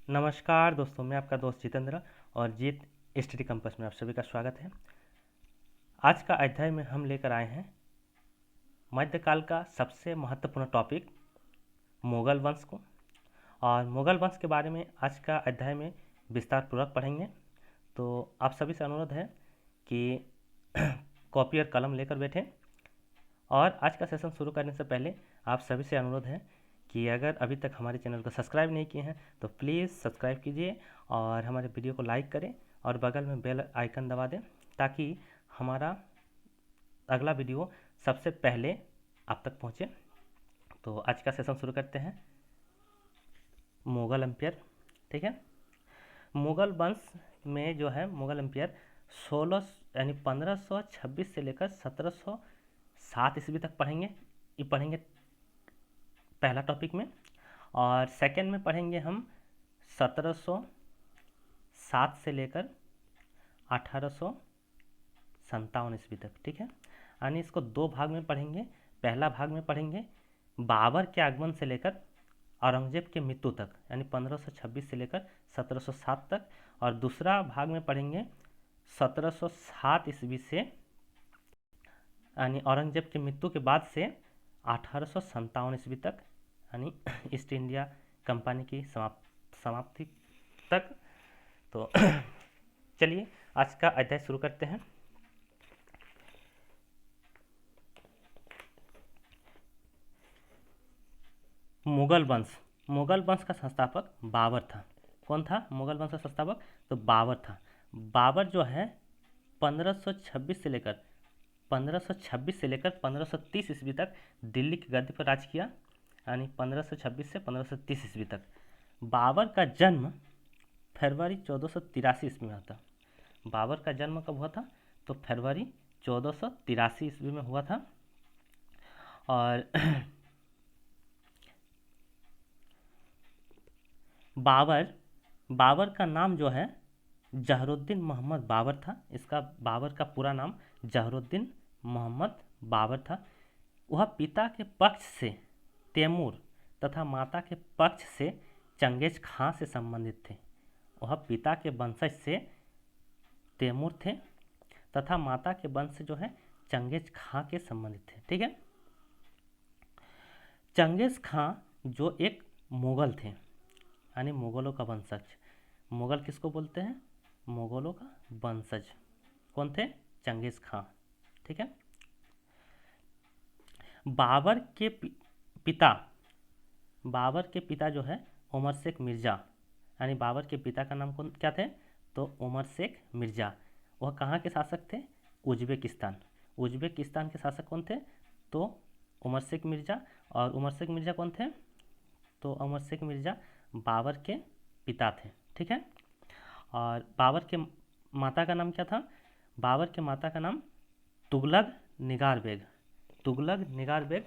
नमस्कार दोस्तों, मैं आपका दोस्त जितेंद्र और जीत स्टडी कंपस में आप सभी का स्वागत है। आज का अध्याय में हम लेकर आए हैं मध्यकाल का सबसे महत्वपूर्ण टॉपिक मुगल वंश को। और मुगल वंश के बारे में आज का अध्याय में विस्तार पूर्वक पढ़ेंगे। तो आप सभी से अनुरोध है कि कॉपी और कलम लेकर बैठें। और आज का सेशन शुरू करने से पहले आप सभी से अनुरोध है कि अगर अभी तक हमारे चैनल को सब्सक्राइब नहीं किए हैं तो प्लीज़ सब्सक्राइब कीजिए और हमारे वीडियो को लाइक करें और बगल में बेल आइकन दबा दें ताकि हमारा अगला वीडियो सबसे पहले आप तक पहुंचे। तो आज का सेशन शुरू करते हैं। मुगल एम्पायर, ठीक है। मुगल वंश में जो है मुगल एम्पायर 1526 से लेकर 1707 ईस्वी तक पढ़ेंगे। ये पढ़ेंगे पहला टॉपिक में। और सेकंड में पढ़ेंगे हम 1707 से लेकर 1857 ईस्वी तक, ठीक है। यानी इसको दो भाग में पढ़ेंगे। पहला भाग में पढ़ेंगे बाबर के आगमन से लेकर औरंगजेब के मृत्यु तक, यानी 1526 से लेकर 1707 तक। और दूसरा भाग में पढ़ेंगे 1707 ईस्वी से, यानी औरंगजेब की मृत्यु के बाद से 1857 ईस्वी तक, यानी ईस्ट इंडिया कंपनी की समाप्ति तक। तो चलिए आज का अध्याय शुरू करते हैं। मुगल वंश का संस्थापक बाबर था। कौन था मुगल वंश का संस्थापक? तो बाबर था। बाबर जो है 1526 से लेकर 1530 ईस्वी तक दिल्ली की गद्दी पर राज किया, यानी 1526 से 1530 ईस्वी तक। बाबर का जन्म फरवरी 1483 ईस्वी में हुआ था। बाबर का जन्म कब हुआ था? तो फरवरी 1483 ईस्वी में हुआ था। और बाबर का नाम जो है जहरुद्दीन मोहम्मद बाबर था। इसका बाबर का पूरा नाम जहरुद्दीन मोहम्मद बाबर था। वह पिता के पक्ष से तैमूर तथा माता के पक्ष से चंगेज खां से संबंधित थे। वह पिता के वंशज से तैमूर थे तथा माता के वंश जो है चंगेज खां के संबंधित थे, ठीक है। चंगेज खां जो एक मुगल थे, यानी मुगलों का वंशज। मुगल किसको बोलते हैं? मुगलों का वंशज। कौन थे? चंगेज खां, ठीक है। बाबर के पिता जो है उमर शेख मिर्जा, यानी बाबर के पिता का नाम कौन क्या थे? तो उमर शेख मिर्जा। वह कहाँ के शासक थे? उज्बेकिस्तान के शासक कौन थे? तो उमर शेख मिर्जा। और उमर शेख मिर्जा कौन थे? तो उमर शेख मिर्जा बाबर के पिता थे, ठीक है। और बाबर के माता का नाम क्या था? बाबर के माता का नाम तुगलक निगार बेग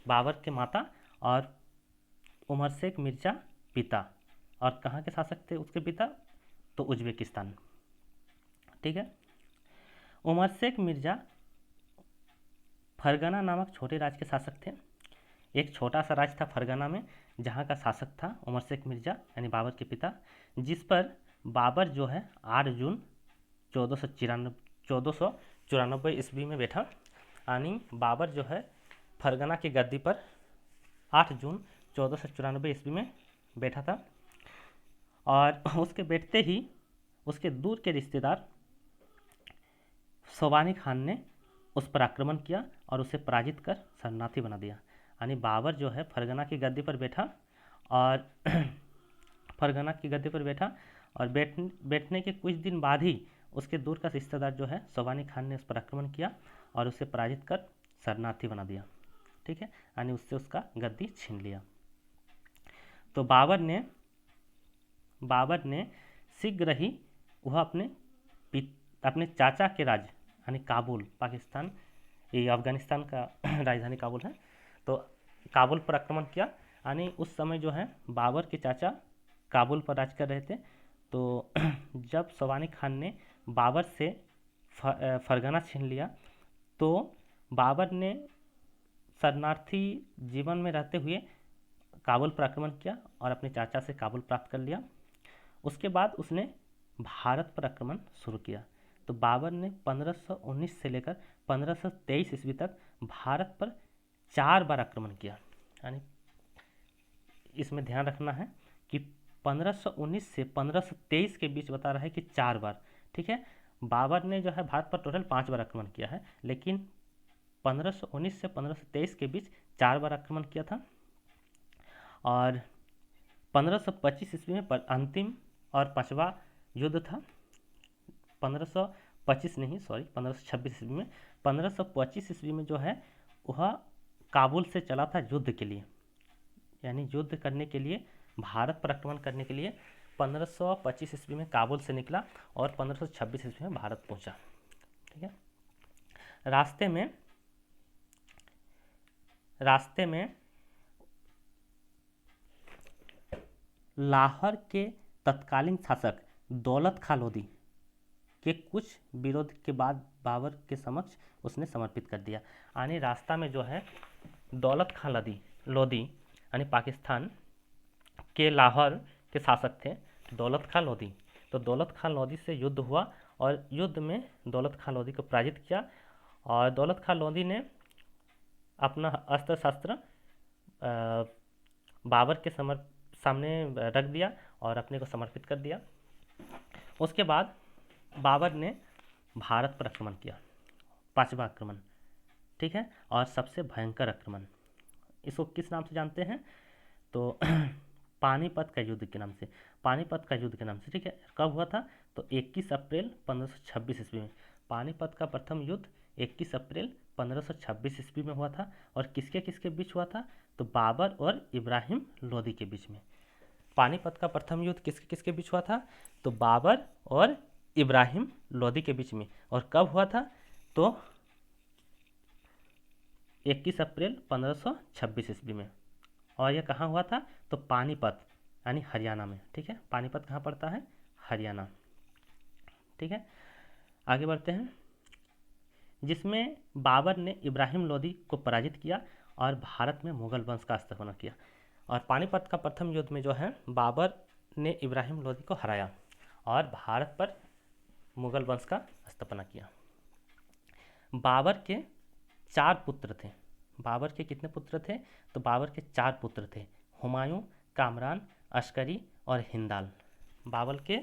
बाबर के माता, और उमर शेख मिर्जा पिता। और कहाँ के शासक थे उसके पिता? तो उज्बेकिस्तान, ठीक है। उमर शेख मिर्जा फरगना नामक छोटे राज्य के शासक थे। एक छोटा सा राज्य था फरगना में, जहाँ का शासक था उमर शेख मिर्जा, यानी बाबर के पिता, जिस पर बाबर जो है 8 जून 1494 ईस्वी में बैठा। यानी बाबर जो है फरगना की गद्दी पर 8 जून 1494 ईस्वी में बैठा था। और उसके बैठते ही उसके दूर के रिश्तेदार सोबानी खान ने उस पर आक्रमण किया और उसे पराजित कर शरणार्थी बना दिया। यानी बाबर जो है फरगना की गद्दी पर बैठा और बैठने के कुछ दिन बाद ही उसके दूर का रिश्तेदार जो है सोबानी खान ने उस पर आक्रमण किया और उसे पराजित कर शरणार्थी बना दिया, ठीक है। यानी उससे उसका गद्दी छीन लिया। तो बाबर ने शीघ्र ही वह अपने चाचा के राज्य, यानी काबुल, पाकिस्तान, ये अफगानिस्तान का राजधानी काबुल है, तो काबुल पर आक्रमण किया। यानी उस समय जो है बाबर के चाचा काबुल पर राज कर रहे थे। तो जब सोबानी खान ने बाबर से फरगना छीन लिया तो बाबर ने शरणार्थी जीवन में रहते हुए काबुल पर आक्रमण किया और अपने चाचा से काबुल प्राप्त कर लिया। उसके बाद उसने भारत पर आक्रमण शुरू किया। तो बाबर ने 1519 से लेकर 1523 ईस्वी तक भारत पर 4 बार आक्रमण किया। यानी इसमें ध्यान रखना है कि 1519 से 1523 के बीच बता रहा है कि 4 बार। ठीक है, बाबर ने जो है भारत पर टोटल 5 बार आक्रमण किया है, लेकिन 1519 से 1523 के बीच 4 बार आक्रमण किया था। और 1525 ईस्वी में अंतिम और 5वां युद्ध था। 1525 नहीं, सॉरी, 1526 ईस्वी में। 1525 ईस्वी में जो है वह काबुल से चला था युद्ध के लिए, यानी युद्ध करने के लिए, भारत पर आक्रमण करने के लिए 1525 ईस्वी में काबुल से निकला और 1526 ईस्वी में भारत पहुंचा। ठीक है, रास्ते में लाहौर के तत्कालीन शासक दौलत खां लोधी के कुछ विरोध के बाद बाबर के समक्ष उसने समर्पित कर दिया। यानी रास्ता में जो है दौलत खां लोधी यानी पाकिस्तान के लाहौर के शासक थे दौलत खां लोधी। तो दौलत खां लोधी से युद्ध हुआ और युद्ध में दौलत खां लोधी को पराजित किया और दौलत खां लोधी ने अपना अस्त्र शस्त्र बाबर के सामने रख दिया और अपने को समर्पित कर दिया। उसके बाद बाबर ने भारत पर आक्रमण किया, 5वां आक्रमण। ठीक है, और सबसे भयंकर आक्रमण, इसको किस नाम से जानते हैं? तो पानीपत का युद्ध के नाम से, पानीपत का युद्ध के नाम से। ठीक है, कब हुआ था? तो 21 अप्रैल 1526 ईस्वी में। पानीपत का प्रथम युद्ध 21 अप्रैल 1526 ईस्वी में हुआ था। और किसके किसके बीच हुआ था? तो बाबर और इब्राहिम लोदी के बीच में। पानीपत का प्रथम युद्ध किसके किसके बीच हुआ था? तो बाबर और इब्राहिम लोदी के बीच में। और कब हुआ था? तो 21 अप्रैल 1526 ईस्वी में। और यह कहाँ हुआ था? तो पानीपत यानी हरियाणा में। ठीक है, पानीपत कहाँ पड़ता है? हरियाणा। ठीक है, आगे बढ़ते हैं। जिसमें बाबर ने इब्राहिम लोदी को पराजित किया और भारत में मुगल वंश का स्थापना किया। और पानीपत का प्रथम युद्ध में जो है बाबर ने इब्राहिम लोदी को हराया और भारत पर मुगल वंश का स्थापना किया। बाबर के 4 पुत्र थे। बाबर के कितने पुत्र थे? तो बाबर के 4 पुत्र थे, हुमायूं, कामरान, अस्करी और हिंदाल। बाबर के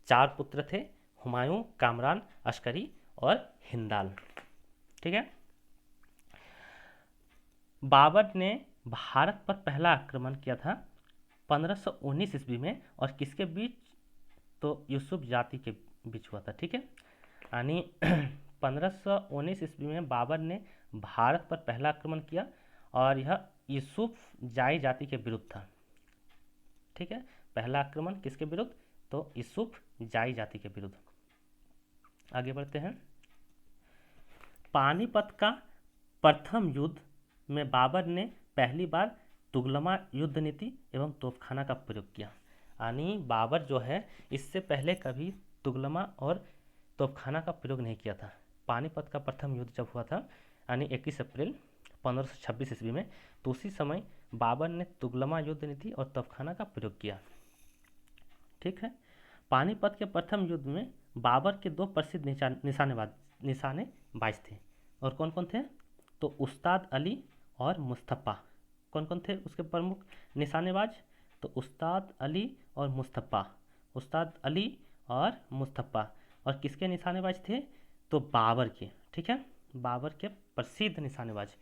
4 पुत्र थे, हुमायूं, कामरान, अस्करी और हिंदाल। ठीक है, बाबर ने भारत पर पहला आक्रमण किया था 1519 ईस्वी में। और किसके बीच? तो यूसुफ जाति के बीच हुआ था। ठीक है, यानी 1519 ईस्वी में बाबर ने भारत पर पहला आक्रमण किया और यह यूसुफ जाई जाति के विरुद्ध था। ठीक है, पहला आक्रमण किसके विरुद्ध? तो यूसुफ जाई जाति के विरुद्ध। आगे बढ़ते हैं। पानीपत का प्रथम युद्ध में बाबर ने पहली बार तुगलमा युद्ध नीति एवं तोपखाना का प्रयोग किया। यानी बाबर जो है इससे पहले कभी तुगलमा और तोपखाना का प्रयोग नहीं किया था। पानीपत का प्रथम युद्ध जब हुआ था यानी 21 अप्रैल 1526 ईस्वी में, तो उसी समय बाबर ने तुगलमा युद्ध नीति और तोपखाना का प्रयोग किया। ठीक है, पानीपत के प्रथम युद्ध में बाबर के 2 प्रसिद्ध निशानेबाज थे। और कौन कौन थे? तो उस्ताद अली और मुस्तफ़ा। कौन कौन थे उसके प्रमुख निशानेबाज? तो उस्ताद अली और मुस्तफ़ा। उस्ताद अली और मुस्तफ़ा। और किसके निशानेबाज थे? तो बाबर के। ठीक है, बाबर के प्रसिद्ध निशानेबाज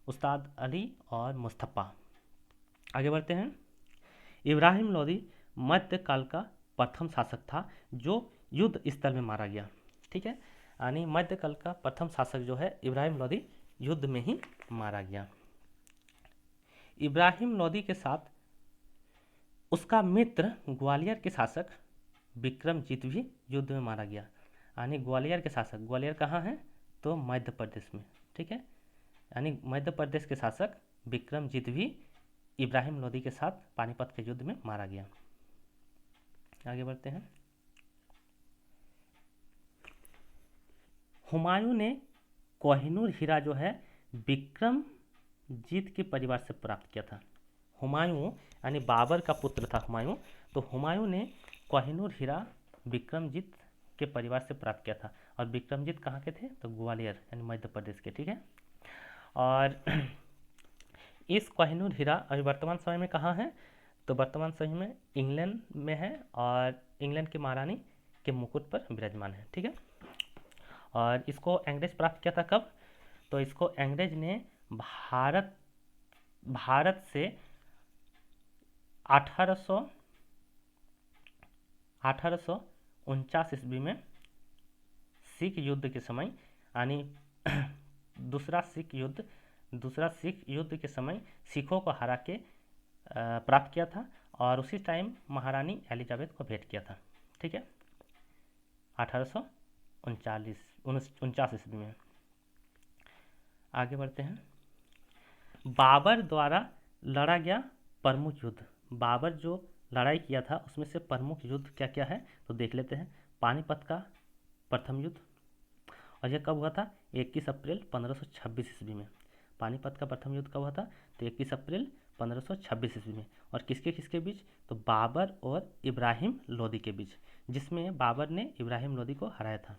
उस्ताद अली और मुस्तफ़ा। आगे बढ़ते हैं। इब्राहिम लोदी मध्यकाल का प्रथम शासक था जो युद्ध स्थल में मारा गया। ठीक है, यानी मध्यकाल का प्रथम शासक जो है इब्राहिम लोदी युद्ध में ही मारा गया। इब्राहिम लोदी के साथ उसका मित्र ग्वालियर के शासक विक्रमजीत भी युद्ध में मारा गया। यानी ग्वालियर के शासक, ग्वालियर कहाँ है? तो मध्य प्रदेश में। ठीक है, यानी मध्य प्रदेश के शासक विक्रमजीत भी इब्राहिम लोदी के साथ पानीपत के युद्ध में मारा गया। आगे बढ़ते हैं। हुमायूं ने कोहिनूर हीरा जो है विक्रमजीत के परिवार से प्राप्त किया था। हुमायूं यानी बाबर का पुत्र था हुमायूं, तो हुमायूं ने कोहिनूर हीरा विक्रमजीत के परिवार से प्राप्त किया था। और विक्रमजीत कहाँ के थे? तो ग्वालियर यानी मध्य प्रदेश के, ठीक है। और इस कोहिनूर हीरा अभी वर्तमान समय में कहाँ है? तो वर्तमान समय में इंग्लैंड में है और इंग्लैंड की महारानी के मुकुट पर विराजमान है, ठीक है। और इसको अंग्रेज प्राप्त किया था कब? तो इसको अंग्रेज ने भारत भारत से 1849 ईस्वी में सिख युद्ध के समय, यानी दूसरा सिख युद्ध के समय सिखों को हरा के प्राप्त किया था। और उसी टाइम महारानी एलिजाबेथ को भेंट किया था, ठीक है, 1839 ईस्वी में। आगे बढ़ते हैं। बाबर द्वारा लड़ा गया प्रमुख युद्ध। बाबर जो लड़ाई किया था उसमें से प्रमुख युद्ध क्या क्या है तो देख लेते हैं। पानीपत का प्रथम युद्ध, और यह कब हुआ था? 21 अप्रैल 1526 ईस्वी में। पानीपत का प्रथम युद्ध कब हुआ था? तो 21 अप्रैल 1526 ईस्वी में। और किसके किसके बीच? तो बाबर और इब्राहिम लोदी के बीच, जिसमें बाबर ने इब्राहिम लोदी को हराया था।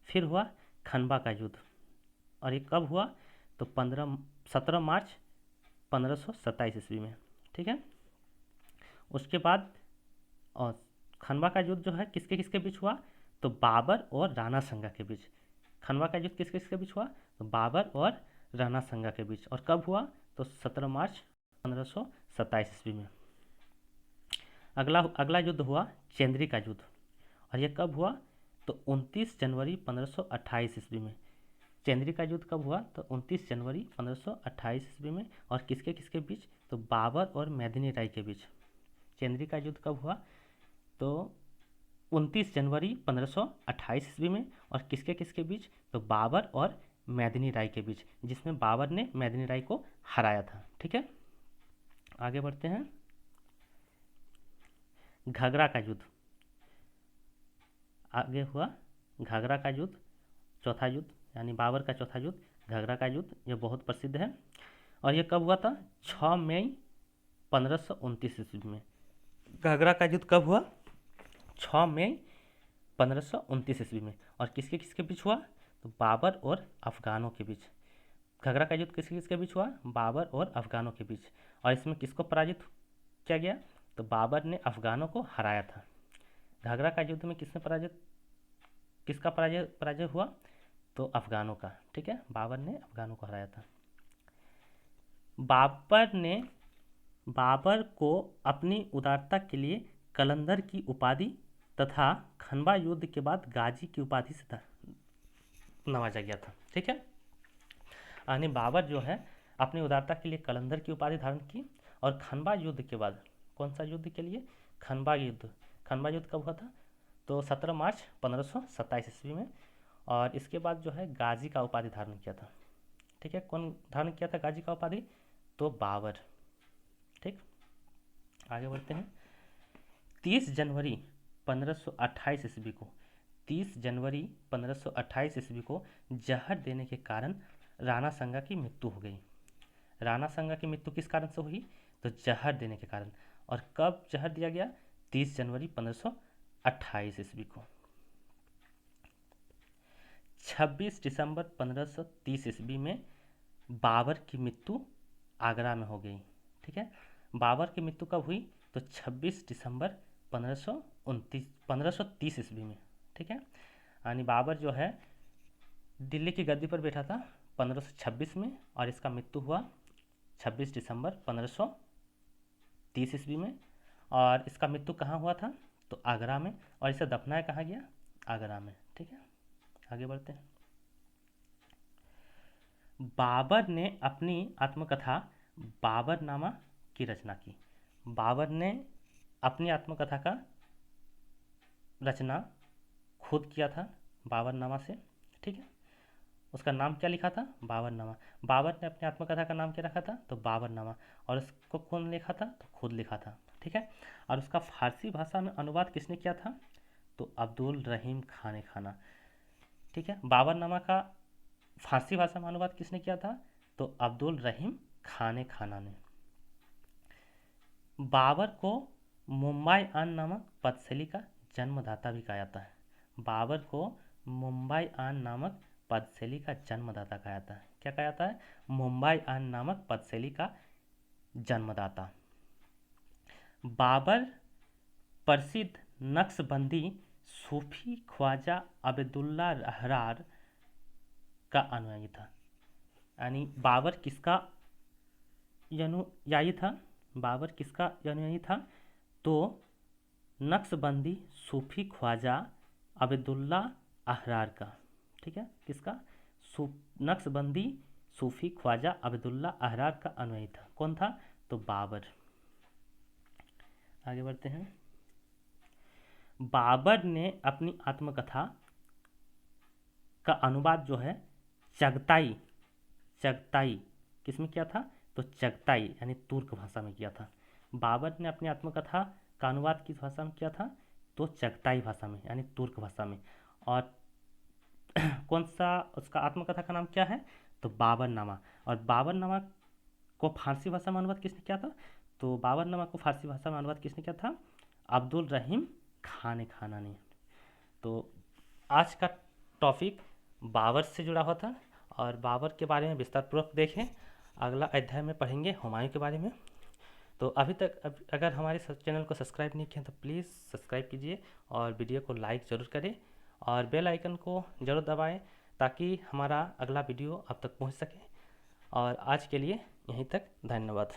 फिर हुआ खनबा का युद्ध, और ये कब हुआ? तो 17 मार्च 1527 ईस्वी में, ठीक है। उसके बाद और खनवा का युद्ध जो है किसके किसके बीच हुआ? तो बाबर और राणा संगा के बीच। खनवा का युद्ध किसके किसके बीच हुआ? तो बाबर और राणा संगा के बीच। और कब हुआ? तो 17 मार्च 1527 ईस्वी में। अगला अगला युद्ध हुआ चेंद्री का युद्ध, और यह कब हुआ? तो 29 जनवरी 1528 ईस्वी में। चेंद्री का युद्ध कब हुआ? तो 29 जनवरी 1528 ईस्वी में। और किसके किसके बीच? तो बाबर और मेदिनी राय के बीच। चेंद्री का युद्ध कब हुआ? तो 29 जनवरी 1528 ईस्वी में। और किसके किसके बीच? तो बाबर और मेदिनी राय के बीच, जिसमें बाबर ने मेदिनी राय को हराया था, ठीक है। आगे बढ़ते हैं। घाघरा का युद्ध, आगे हुआ घाघरा का युद्ध, चौथा युद्ध, यानी बाबर का चौथा युद्ध, घाघरा का युद्ध, यह बहुत प्रसिद्ध है। और यह कब हुआ था? 6 मई 1529 ईस्वी में। घाघरा का युद्ध कब हुआ? 6 मई 1529 ईस्वी में। और किसके किसके बीच हुआ? तो बाबर और अफगानों के बीच। घाघरा का युद्ध किसके किसके बीच हुआ? बाबर और अफगानों के बीच। और इसमें किसको पराजित किया गया? तो बाबर ने अफगानों को हराया था। घाघरा का युद्ध में किसका पराजय पराजय हुआ? तो अफगानों का, ठीक है। बाबर ने अफगानों को हराया था। बाबर को अपनी उदारता के लिए कलंदर की उपाधि तथा खनवा युद्ध के बाद गाजी की उपाधि से नवाजा गया था, ठीक है। यानी बाबर जो है अपनी उदारता के लिए कलंदर की उपाधि धारण की। और खनवा युद्ध के बाद, कौन सा युद्ध के लिए? खनवा युद्ध। खनवा युद्ध कब हुआ था? तो 17 मार्च 1527 ईस्वी में। और इसके बाद जो है गाजी का उपाधि धारण किया था, ठीक है। कौन धारण किया था गाजी का उपाधि? तो बाबर, ठीक। आगे बढ़ते हैं। 30 जनवरी 1528 ईस्वी को 30 जनवरी 1528 ईस्वी को जहर देने के कारण राणा संगा की मृत्यु हो गई। राणा संगा की मृत्यु किस कारण से हुई? तो जहर देने के कारण। और कब जहर दिया गया? 30 जनवरी 1528 ईस्वी को। 26 दिसंबर 1530 ईस्वी में बाबर की मृत्यु आगरा में हो गई, ठीक है। बाबर की मृत्यु कब हुई? तो 26 दिसंबर 1530 ईस्वी में, ठीक है। यानी बाबर जो है दिल्ली की गद्दी पर बैठा था 1526 में, और इसका मृत्यु हुआ 26 दिसंबर 1530 ईस्वी में। और इसका मृत्यु कहाँ हुआ था? तो आगरा में। और इसे दफनाया कहाँ गया? आगरा में, ठीक है। आगे बढ़ते हैं। बाबर ने अपनी आत्मकथा बाबरनामा की रचना की। बाबर ने अपनी आत्मकथा का रचना खुद किया था बाबरनामा से, ठीक है। उसका नाम क्या लिखा था? बाबरनामा। बाबर ने अपनी आत्मकथा का नाम क्या रखा था? तो बाबरनामा। और उसको कौन लिखा था? तो खुद लिखा था, ठीक है। और उसका फारसी भाषा में अनुवाद किसने किया था? तो अब्दुल रहीम खान खाना, ठीक है। बाबरनामा का फारसी भाषा में अनुवाद किसने किया था? तो अब्दुल रहीम खान खाना ने। बाबर को मुंबई आन नामक पदशैली का जन्मदाता भी कहा जाता है। बाबर को मुंबई आन नामक पदशैली का जन्मदाता कहा जाता है। क्या कहा जाता है? मुंबई आन नामक पदशैली का जन्मदाता। बाबर प्रसिद्ध नक्शबंदी सूफी ख्वाजा अब्दुल्ला अहरार का अनुयायी था। यानी बाबर किसका अनुयायी था? बाबर किसका अनुयायी था? तो नक्शबंदी सूफी ख्वाजा अब्दुल्ला अहरार का। ठीक है, किसका? नक्शबंदी सूफी ख्वाजा अब्दुल्ला अहरार का अनुयायी था। कौन था? तो बाबर। आगे बढ़ते हैं। बाबर ने अपनी आत्मकथा का अनुवाद जो है चगताई चगताई किसमें किया था? तो चगताई यानी तुर्क भाषा में किया था। बाबर ने अपनी आत्मकथा का अनुवाद किस भाषा में किया था? तो चगताई भाषा में यानी तुर्क भाषा में। और कौन सा उसका आत्मकथा का नाम क्या है? तो बाबरनामा। और बाबरनामा को फारसी भाषा में अनुवाद किसने किया था? तो बाबरनामा को फारसी भाषा में अनुवाद किसने किया था? अब्दुल रहीम खान खाना ने। तो आज का टॉपिक बाबर से जुड़ा हुआ था और बाबर के बारे में विस्तारपूर्वक देखें। अगला अध्याय में पढ़ेंगे हुमायूं के बारे में। तो अभी तक अगर हमारे चैनल को सब्सक्राइब नहीं किया तो प्लीज़ सब्सक्राइब कीजिए और वीडियो को लाइक ज़रूर करें और बेल आइकन को ज़रूर दबाएं ताकि हमारा अगला वीडियो आप तक पहुंच सके। और आज के लिए यहीं तक, धन्यवाद।